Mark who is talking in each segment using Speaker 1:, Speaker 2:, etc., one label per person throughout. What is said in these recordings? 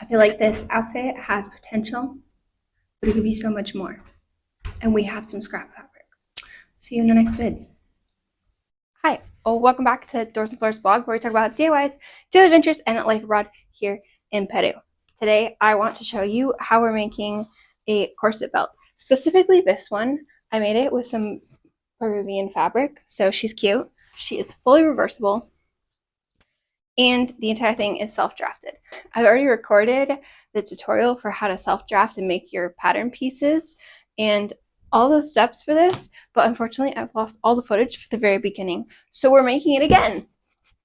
Speaker 1: feel like this outfit has potential, but it could be so much more. And we have some scrap fabric. See you in the next vid. Hi, welcome back to Doors and Floors blog, where we talk about DIYs, daily adventures, and life abroad here in Peru. Today, I want to show you how we're making a corset belt. Specifically this one, I made it with some Peruvian fabric, so she's cute. She is fully reversible, and the entire thing is self-drafted. I've already recorded the tutorial for how to self-draft and make your pattern pieces and all the steps for this, but unfortunately I've lost all the footage for the very beginning, so we're making it again.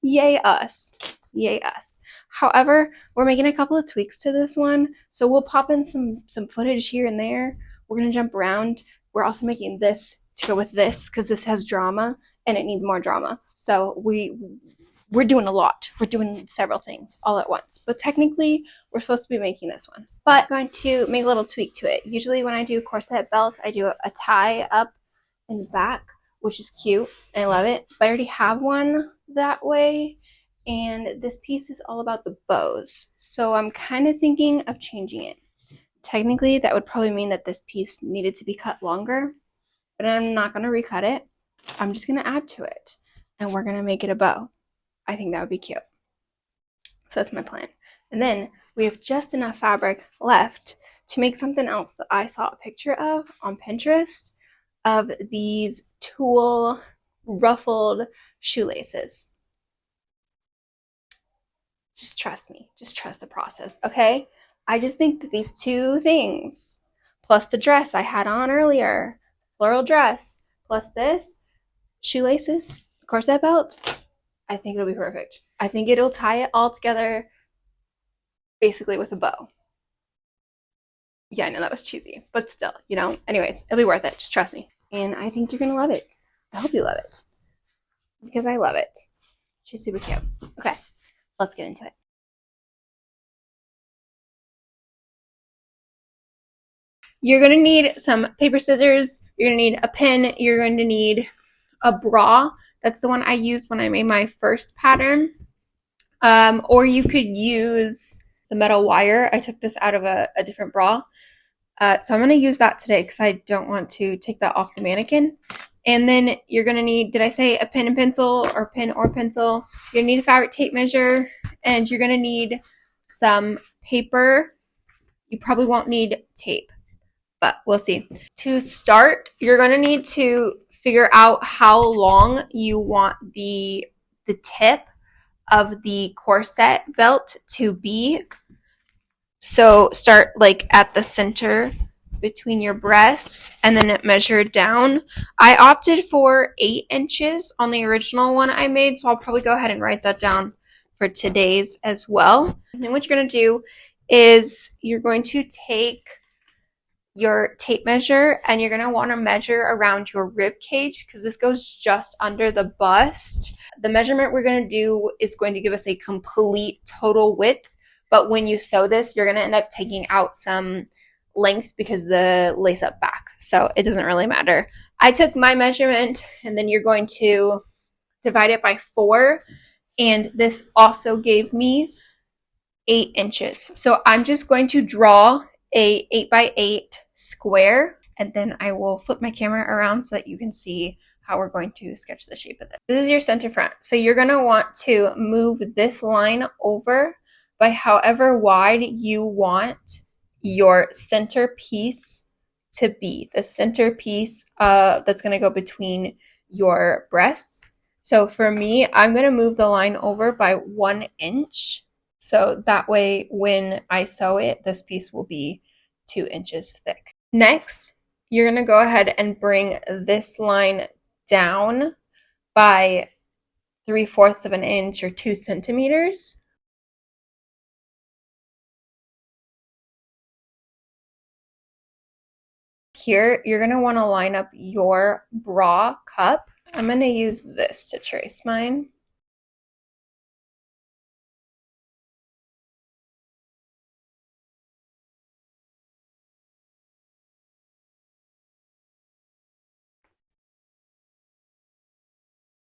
Speaker 1: Yay us. Yay us. However, we're making a couple of tweaks to this one, so we'll pop in some footage here and there. We're gonna jump around. We're also making this to go with this because this has drama and it needs more drama. So we're doing a lot. We're doing several things all at once. But technically, we're supposed to be making this one. But I'm going to make a little tweak to it. Usually when I do corset belts, I do a tie up in the back, which is cute. And I love it. But I already have one that way. And this piece is all about the bows. So I'm kind of thinking of changing it. Technically, that would probably mean that this piece needed to be cut longer. But I'm not going to recut it. I'm just going to add to it. And we're going to make it a bow. I think that would be cute. So that's my plan. And then we have just enough fabric left to make something else that I saw a picture of on Pinterest of these tulle ruffled shoelaces. Just trust me. Just trust the process, okay? I just think that these two things, plus the dress I had on earlier, floral dress, plus this, shoelaces, corset belt, I think it'll be perfect. I think it'll tie it all together basically with a bow. Yeah, I know that was cheesy, but still, you know. Anyways, it'll be worth it. Just trust me. And I think you're going to love it. I hope you love it. Because I love it. She's super cute. Okay, let's get into it. You're going to need some paper scissors. You're going to need a pin. You're going to need a bra. That's the one I used when I made my first pattern. Or you could use the metal wire. I took this out of a different bra. So I'm going to use that today because I don't want to take that off the mannequin. And then you're going to need, did I say a pen and pencil or pen or pencil? You're going to need a fabric tape measure, and you're going to need some paper. You probably won't need tape, but we'll see. To start, you're going to need to figure out how long you want the tip of the corset belt to be. So start like at the center between your breasts and then measure down. I opted for 8 inches on the original one I made, so I'll probably go ahead and write that down for today's as well. And then what you're going to do is you're going to take your tape measure and you're going to want to measure around your rib cage because this goes just under the bust. The measurement we're going to do is going to give us a complete total width, but when you sew this, you're going to end up taking out some length because the lace up back, so it doesn't really matter. I took my measurement, and then you're going to divide it by 4, and this also gave me 8 inches. So I'm just going to draw a 8x8 square, and then I will flip my camera around so that you can see how we're going to sketch the shape of it. This is your center front. So you're going to want to move this line over by however wide you want your center piece to be. The center piece that's going to go between your breasts. So for me, I'm going to move the line over by 1 inch. So that way, when I sew it, this piece will be 2 inches thick. Next, you're going to go ahead and bring this line down by 3/4 of an inch or 2 centimeters. Here, you're going to want to line up your bra cup. I'm going to use this to trace mine.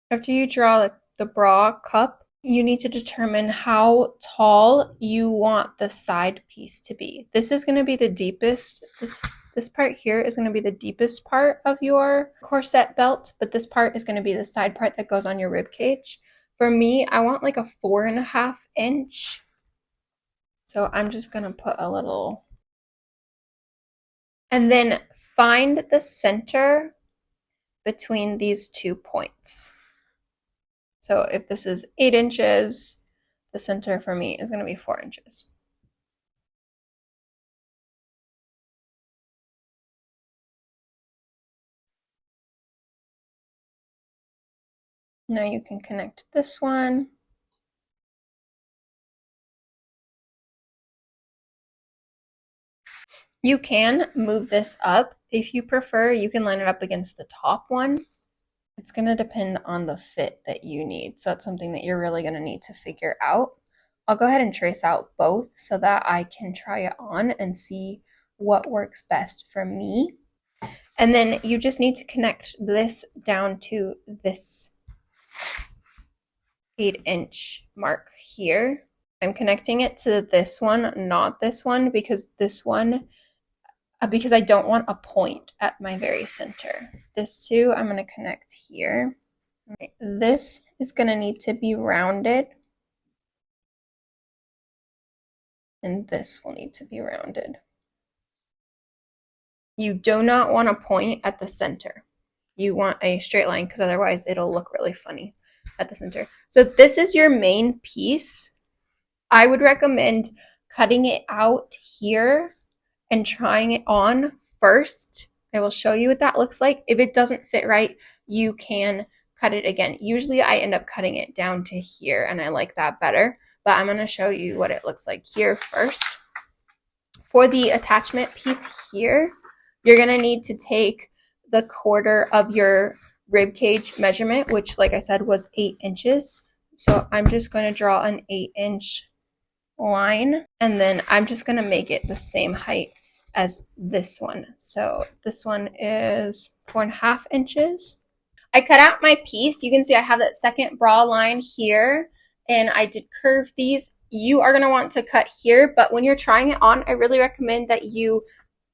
Speaker 1: After you draw the bra cup, you need to determine how tall you want the side piece to be. This is going to be the deepest. This part here is going to be the deepest part of your corset belt, but this part is going to be the side part that goes on your rib cage. For me, I want like a 4.5 inch. So I'm just going to put a little. And then find the center between these 2 points. So if this is 8 inches, the center for me is going to be 4 inches. Now you can connect this one. You can move this up if you prefer. You can line it up against the top one. It's going to depend on the fit that you need. So that's something that you're really going to need to figure out. I'll go ahead and trace out both so that I can try it on and see what works best for me. And then you just need to connect this down to this 8-inch mark here. I'm connecting it to this one, not this one, because I don't want a point at my very center. This too, I'm going to connect here. Right. This is going to need to be rounded. And this will need to be rounded. You do not want a point at the center. You want a straight line because otherwise it'll look really funny at the center. So this is your main piece. I would recommend cutting it out here and trying it on first. I will show you what that looks like. If it doesn't fit right, you can cut it again. Usually I end up cutting it down to here and I like that better, but I'm going to show you what it looks like here first. For the attachment piece here, you're going to need to take the quarter of your rib cage measurement, which like I said was 8 inches. So I'm just going to draw an 8-inch line, and then I'm just going to make it the same height as this one. So this one is 4.5 inches. I cut out my piece. You can see I have that second bra line here, and I did curve these. You are going to want to cut here, but when you're trying it on, I really recommend that you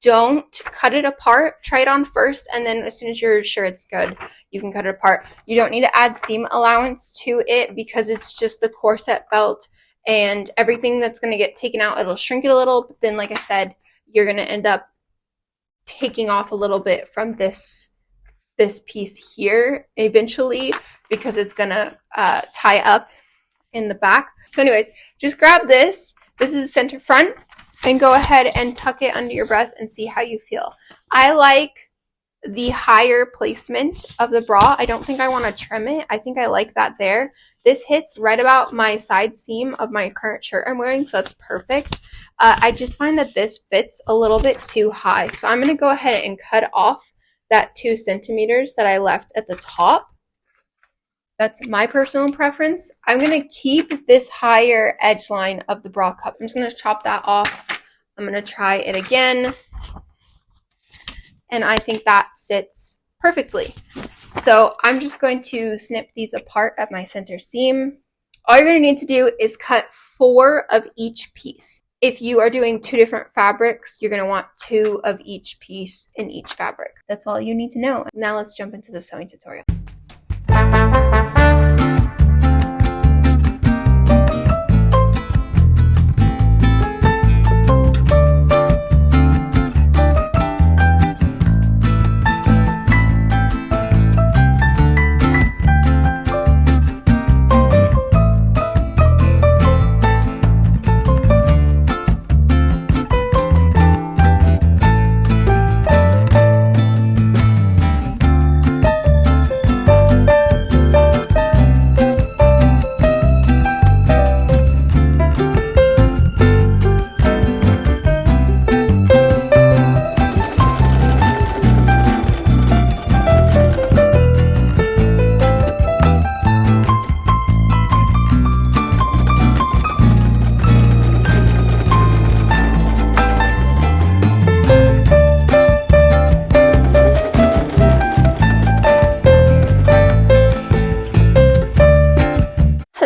Speaker 1: don't cut it apart. Try it on first, and then as soon as you're sure it's good, you can cut it apart. You don't need to add seam allowance to it because it's just the corset belt, and everything that's going to get taken out, it'll shrink it a little, but then like I said, you're going to end up taking off a little bit from this piece here eventually because it's going to tie up in the back. So anyways, just grab this. This is the center front, and go ahead and tuck it under your breast and see how you feel. I like the higher placement of the bra. I don't think I want to trim it. I think I like that there. This hits right about my side seam of my current shirt I'm wearing, so that's perfect. I just find that this fits a little bit too high. So I'm going to go ahead and cut off that 2 centimeters that I left at the top. That's my personal preference. I'm going to keep this higher edge line of the bra cup. I'm just going to chop that off. I'm going to try it again. And I think that sits perfectly. So I'm just going to snip these apart at my center seam. All you're going to need to do is cut 4 of each piece. If you are doing 2 different fabrics, you're going to want 2 of each piece in each fabric. That's all you need to know. Now let's jump into the sewing tutorial.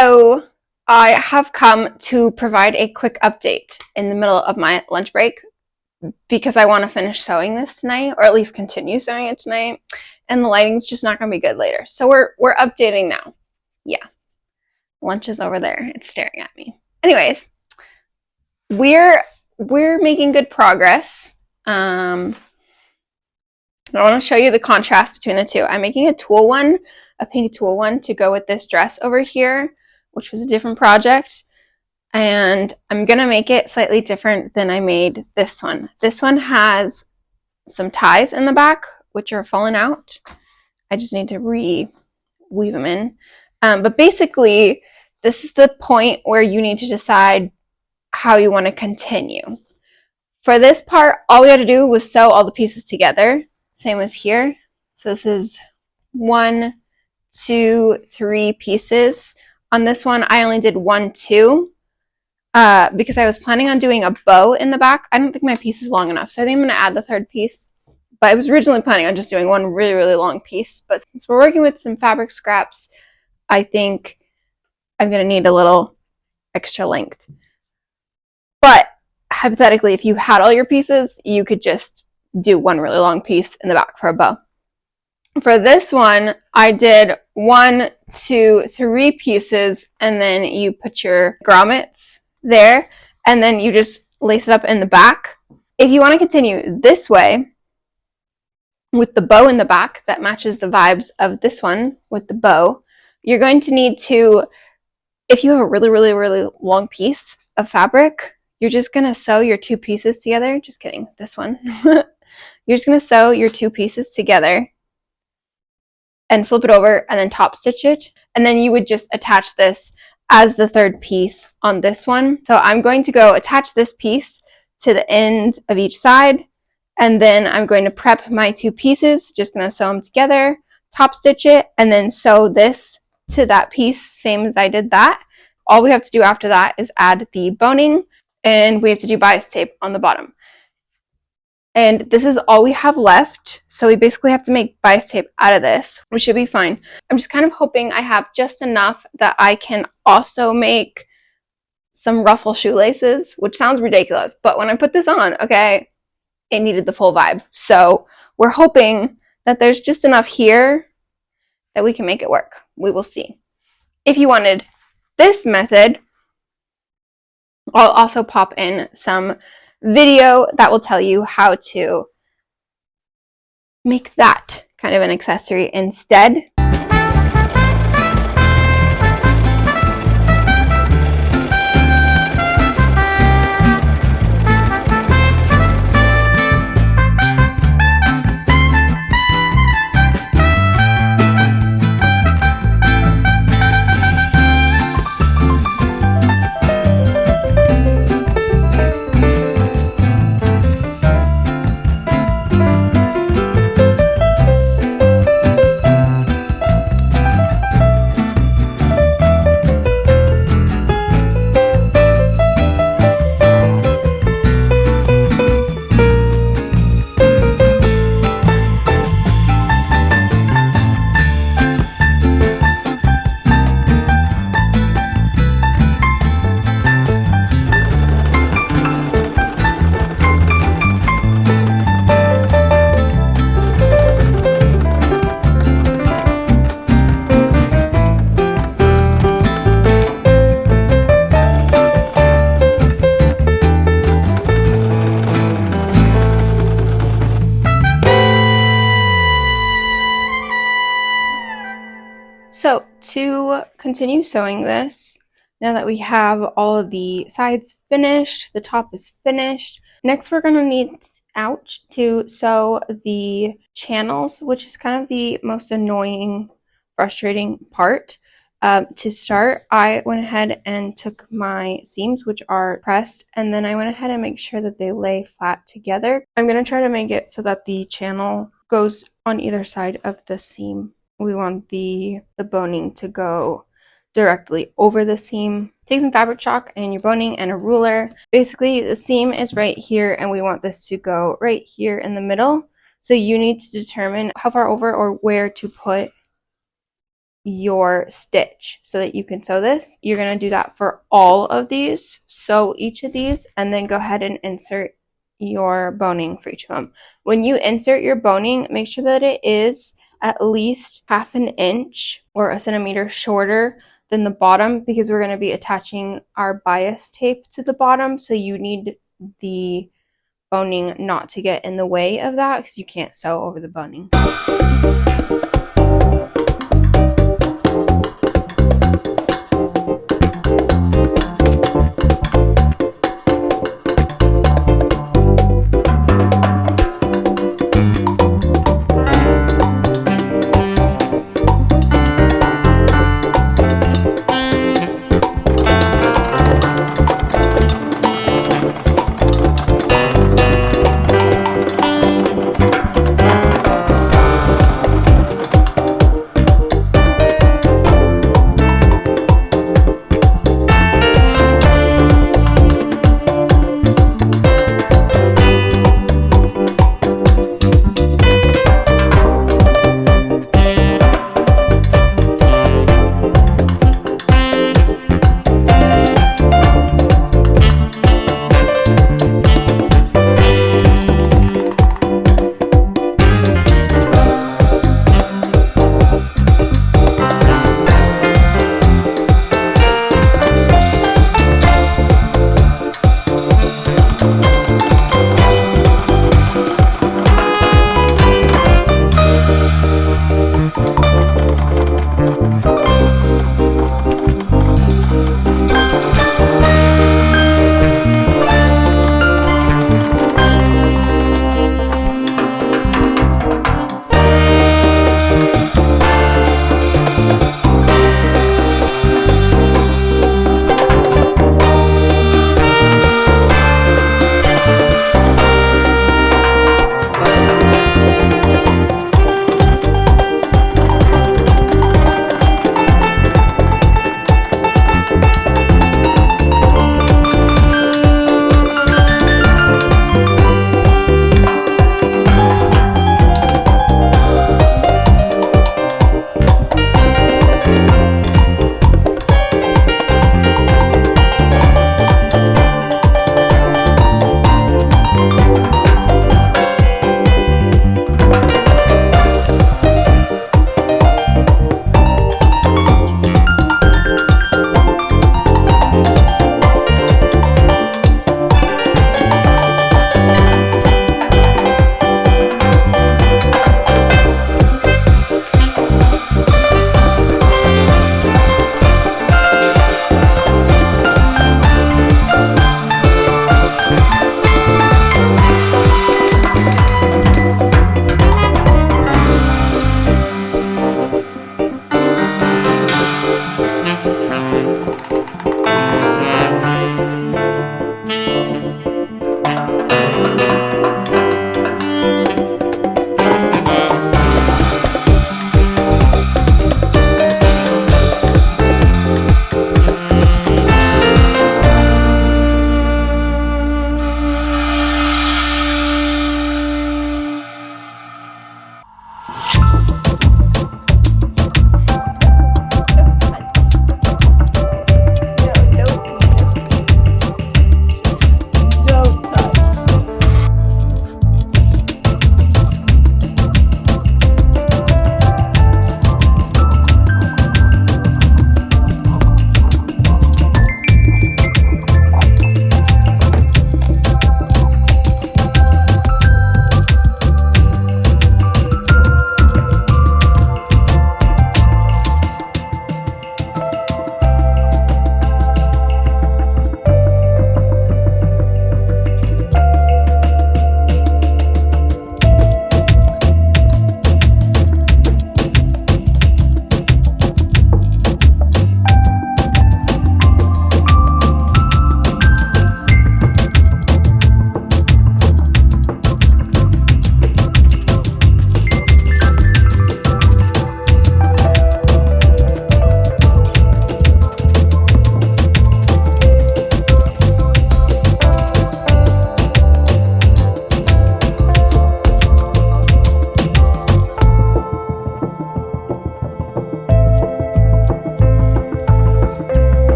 Speaker 1: Hello! I have come to provide a quick update in the middle of my lunch break because I want to finish sewing this tonight, or at least continue sewing it tonight, and the lighting's just not going to be good later. So we're updating now. Yeah. Lunch is over there. It's staring at me. Anyways, we're making good progress. I want to show you the contrast between the two. I'm making a painted tulle one to go with this dress over here, which was a different project. And I'm going to make it slightly different than I made this one. This one has some ties in the back, which are falling out. I just need to re-weave them in. But basically, this is the point where you need to decide how you want to continue. For this part, all we had to do was sew all the pieces together. Same as here. So this is 1, 2, 3 pieces. On this one, I only did 1, 2 because I was planning on doing a bow in the back. I don't think my piece is long enough, so I think I'm going to add the third piece. But I was originally planning on just doing one really, really long piece. But since we're working with some fabric scraps, I think I'm going to need a little extra length. But hypothetically, if you had all your pieces, you could just do one really long piece in the back for a bow. For this one, I did 1, 2, 3 pieces, and then you put your grommets there, and then you just lace it up in the back. If you want to continue this way, with the bow in the back that matches the vibes of this one with the bow, you're going to need to, if you have a really, really, really long piece of fabric, you're just going to sew your 2 pieces together. Just kidding, this one. You're just going to sew your 2 pieces together and flip it over and then top stitch it. And then you would just attach this as the third piece on this one. So I'm going to go attach this piece to the end of each side. And then I'm going to prep my 2 pieces, just going to sew them together, top stitch it, and then sew this to that piece, same as I did that. All we have to do after that is add the boning, and we have to do bias tape on the bottom. And this is all we have left. So we basically have to make bias tape out of this, which should be fine. I'm just kind of hoping I have just enough that I can also make some ruffle shoelaces, which sounds ridiculous. But when I put this on, okay, it needed the full vibe. So we're hoping that there's just enough here that we can make it work. We will see. If you wanted this method, I'll also pop in some video that will tell you how to make that kind of an accessory instead. So to continue sewing this, now that we have all of the sides finished, the top is finished, next we're going to need to sew the channels, which is kind of the most annoying, frustrating part. To start, I went ahead and took my seams, which are pressed, and then I went ahead and make sure that they lay flat together. I'm going to try to make it so that the channel goes on either side of the seam. We want the boning to go directly over the seam. Take some fabric chalk and your boning and a ruler. Basically, the seam is right here, and we want this to go right here in the middle. So you need to determine how far over or where to put your stitch so that you can sew this. You're going to do that for all of these. Sew each of these and then go ahead and insert your boning for each of them. When you insert your boning, make sure that it is at least 1/2 inch or a centimeter shorter than the bottom, because we're going to be attaching our bias tape to the bottom, so you need the boning not to get in the way of that because you can't sew over the boning.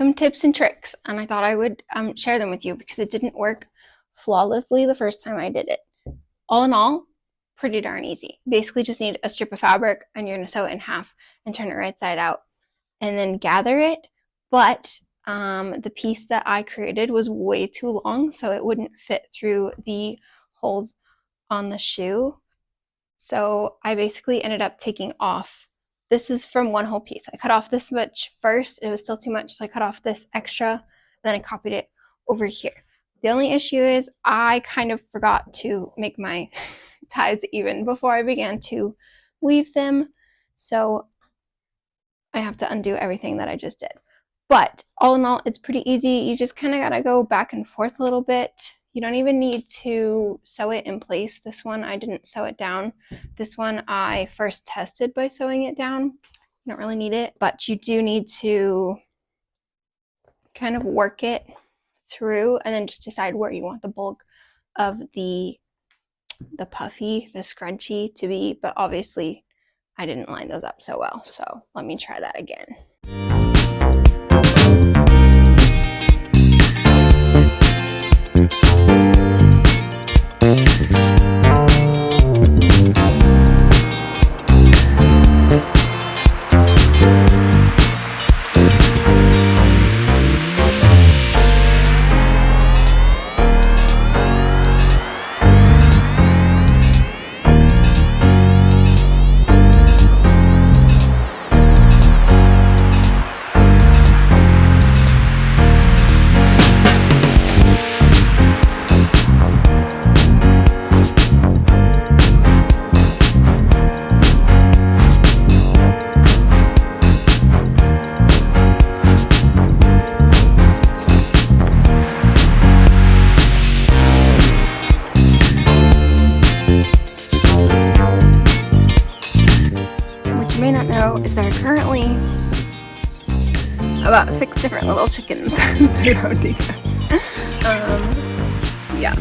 Speaker 1: some tips and tricks, and I thought I would share them with you because it didn't work flawlessly the first time I did it. All in all, pretty darn easy. Basically just need a strip of fabric, and you're going to sew it in half and turn it right side out and then gather it. But the piece that I created was way too long, so it wouldn't fit through the holes on the shoe. So I basically ended up taking off. This is from one whole piece. I cut off this much first. It was still too much, so I cut off this extra, and then I copied it over here. The only issue is I kind of forgot to make my ties even before I began to weave them. So I have to undo everything that I just did. But all in all, it's pretty easy. You just kind of got to go back and forth a little bit. You don't even need to sew it in place. This one, I didn't sew it down. This one, I first tested by sewing it down. You don't really need it, but you do need to kind of work it through and then just decide where you want the bulk of the puffy, the scrunchy to be. But obviously, I didn't line those up so well. So let me try that again. Is there are currently about 6 different little chickens surrounding us. Yeah.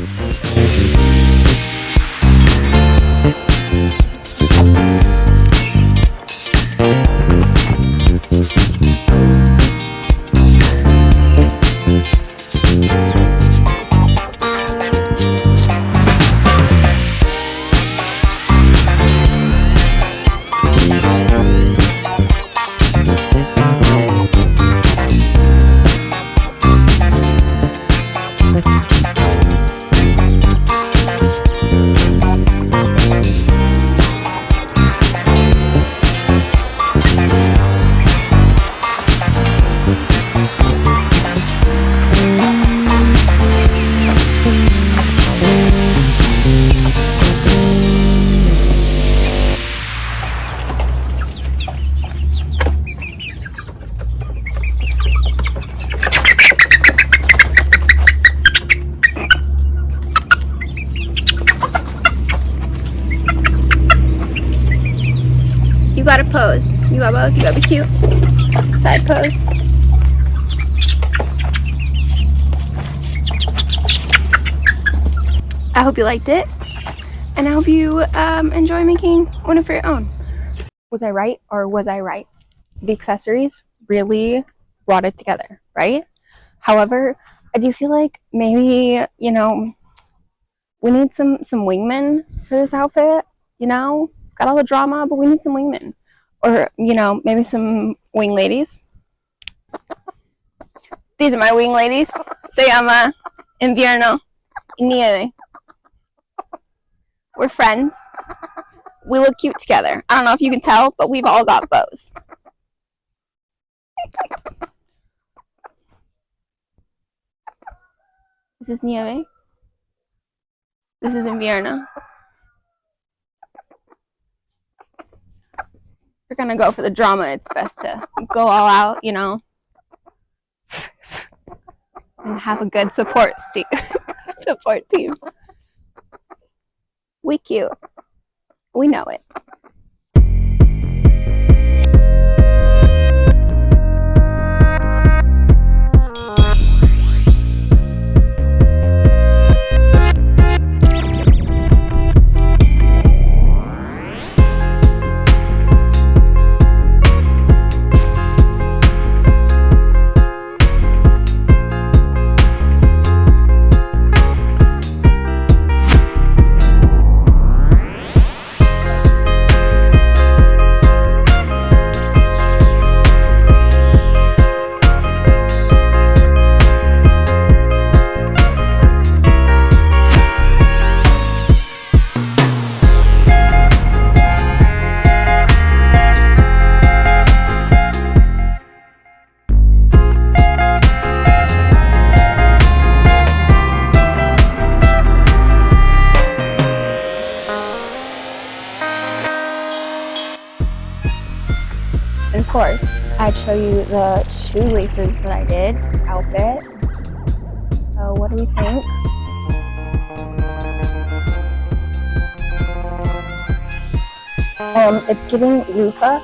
Speaker 1: You gotta pose. You gotta pose. You gotta be cute. Side pose. I hope you liked it, and I hope you enjoy making one of your own. Was I right, or was I right? The accessories really brought it together, right? However, I do feel like maybe, you know, we need some wingmen for this outfit. You know, it's got all the drama, but we need some wingmen. Or, you know, maybe some wing ladies. These are my wing ladies. Se llama Invierno y Nieve. We're friends. We look cute together. I don't know if you can tell, but we've all got bows. This is Nieve. This is Invierno. If you're gonna go for the drama, it's best to go all out, you know, and have a good support team. We cute. We know it. course, I'd show you the shoelaces that I did outfit. So what do we think? It's giving loofah.